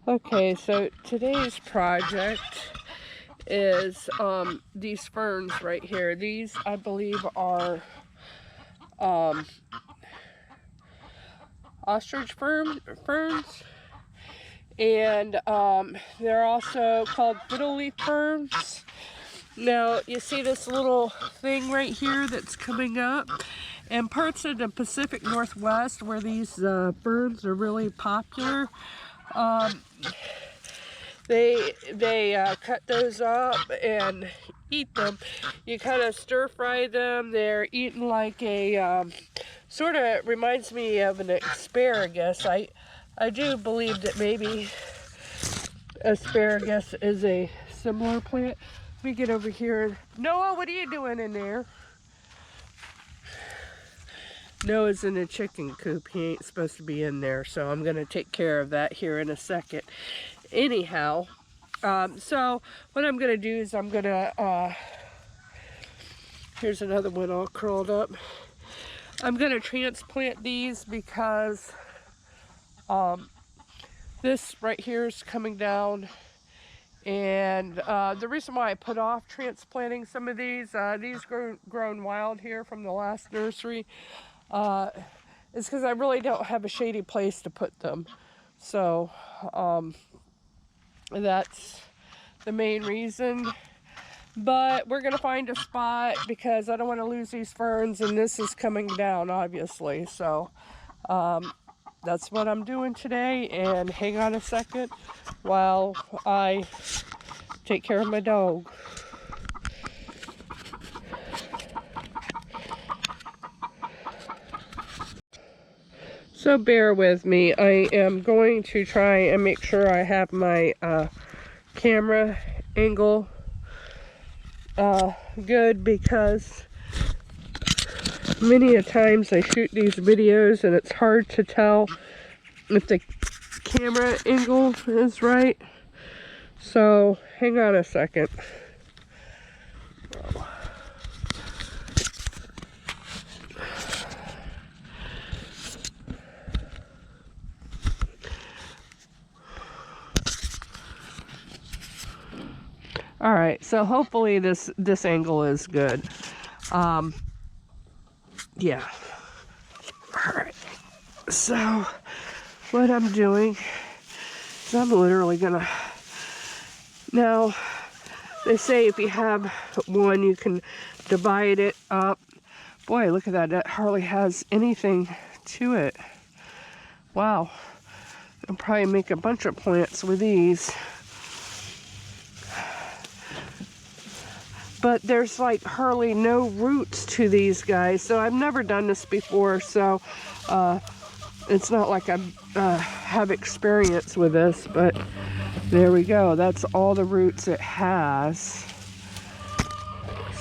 Okay, so today's project is these ferns right here. These, I believe, are um, ostrich ferns, and they're also called fiddlehead ferns. Now, you see this little thing right here that's coming up, and parts of the Pacific Northwest where these ferns are really popular. Um, they cut those up and eat them. You kind of stir fry them. They're eaten like a sort of reminds me of an asparagus. I do believe that maybe asparagus is a similar plant. Let me get over here. Noah, what are you doing in there? Noah's in a chicken coop. He ain't supposed to be in there, so I'm going to take care of that here in a second. Anyhow, so what I'm going to do is I'm going to, here's another one all curled up. I'm going to transplant these because this right here is coming down. And the reason why I put off transplanting some of these grown wild here from the last nursery, is because I really don't have a shady place to put them. So that's the main reason. But we're going to find a spot because I don't want to lose these ferns, and this is coming down, obviously. So that's what I'm doing today. And hang on a second while I take care of my dog. So bear with me. I am going to try and make sure I have my camera angle good, because many a times I shoot these videos and it's hard to tell if the camera angle is right. So hang on a second. All right, so hopefully this angle is good. Yeah. All right. So what I'm doing is I'm literally gonna, now they say if you have one you can divide it up. Boy, look at that. That hardly has anything to it. Wow. I'll probably make a bunch of plants with these. But there's like hardly no roots to these guys. So I've never done this before. So it's not like I have experience with this. But there we go. That's all the roots it has.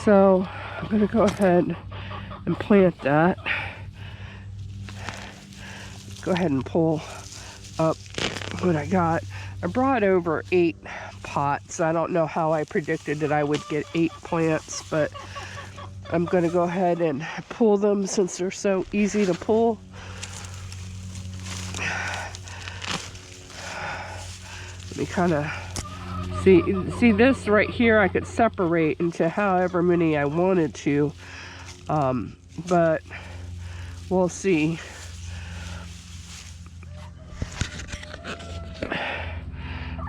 So I'm going to go ahead and plant that. Go ahead and pull up what I got. I brought over 8 pots. I don't know how I predicted that I would get 8 plants, but I'm going to go ahead and pull them since they're so easy to pull. Let me kind of see this right here. I could separate into however many I wanted to, but we'll see.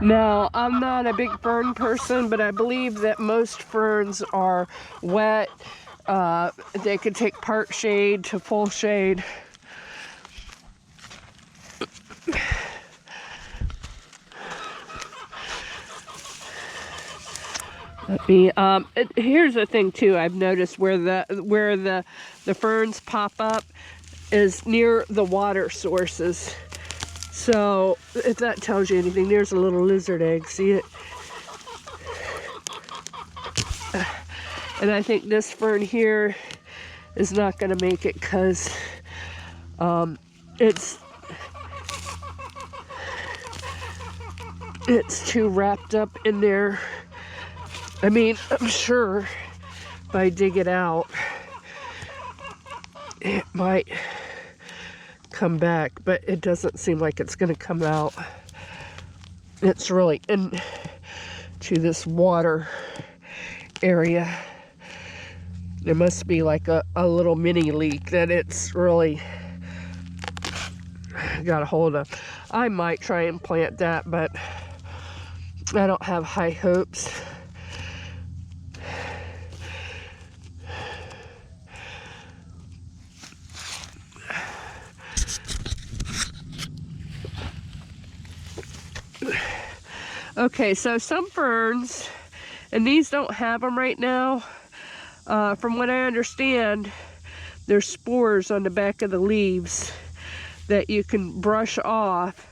Now, I'm not a big fern person, but I believe that most ferns are wet. They could take part shade to full shade. Here's the thing too. I've noticed where the ferns pop up is near the water sources. So, if that tells you anything, there's a little lizard egg, see it? And I think this fern here is not going to make it because it's too wrapped up in there. I mean, I'm sure if I dig it out, it might come back, but it doesn't seem like it's going to come out. it's really into this water area. There must be like a little mini leak that it's really got a hold of. I might try and plant that, but I don't have high hopes. Okay, so some ferns, and these don't have them right now. From what I understand, there's spores on the back of the leaves that you can brush off,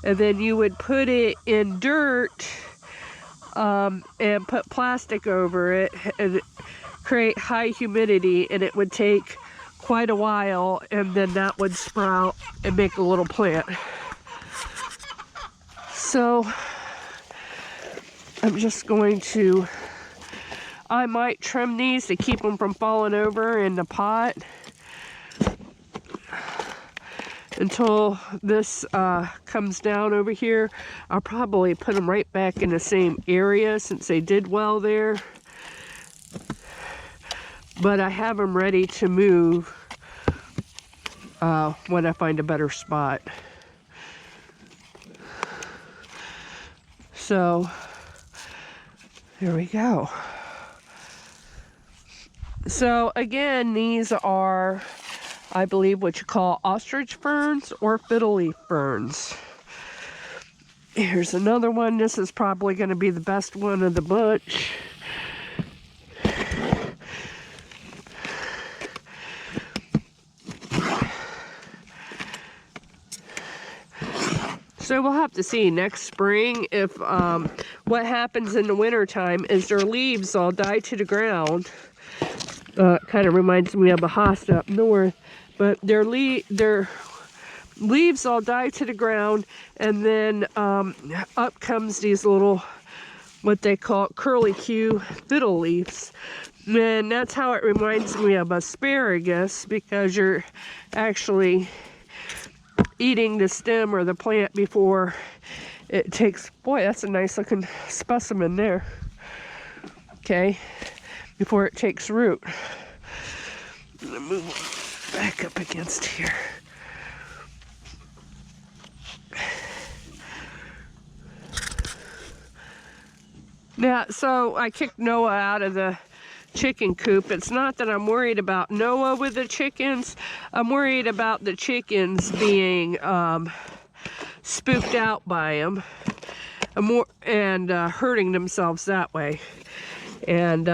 and then you would put it in dirt and put plastic over it and create high humidity, and it would take quite a while, and then that would sprout and make a little plant. So I'm just going to, I might trim these to keep them from falling over in the pot until this comes down over here. I'll probably put them right back in the same area since they did well there. But I have them ready to move when I find a better spot. So there we go. So again, these are, I believe, what you call ostrich ferns or fiddlehead ferns. Here's another one. This is probably going to be the best one of the bunch. So we'll have to see next spring if what happens in the wintertime is their leaves all die to the ground. Kind of reminds me of a hosta up north, but their leaves all die to the ground, and then up comes these little, what they call curlicue fiddle leaves. And that's how it reminds me of asparagus, because you're actually eating the stem or the plant before it takes, boy, that's a nice looking specimen there. Okay, before it takes root. I'm gonna move back up against here. Now, so I kicked Noah out of the chicken coop. It's not that I'm worried about Noah with the chickens. I'm worried about the chickens being spooked out by him and hurting themselves that way. And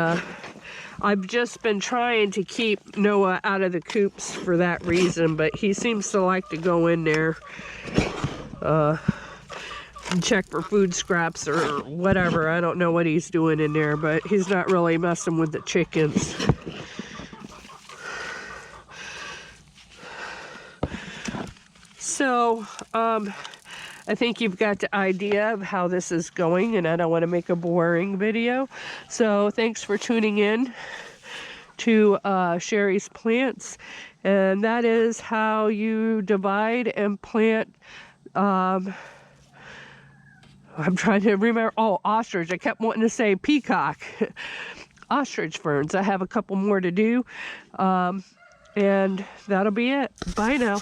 I've just been trying to keep Noah out of the coops for that reason, but he seems to like to go in there and check for food scraps or whatever. I don't know what he's doing in there, but he's not really messing with the chickens. So I think you've got the idea of how this is going, and I don't want to make a boring video. So thanks for tuning in to Sherry's Plants, and that is how you divide and plant I'm trying to remember. Oh, ostrich. I kept wanting to say peacock. Ostrich ferns. I have a couple more to do. And that'll be it. Bye now.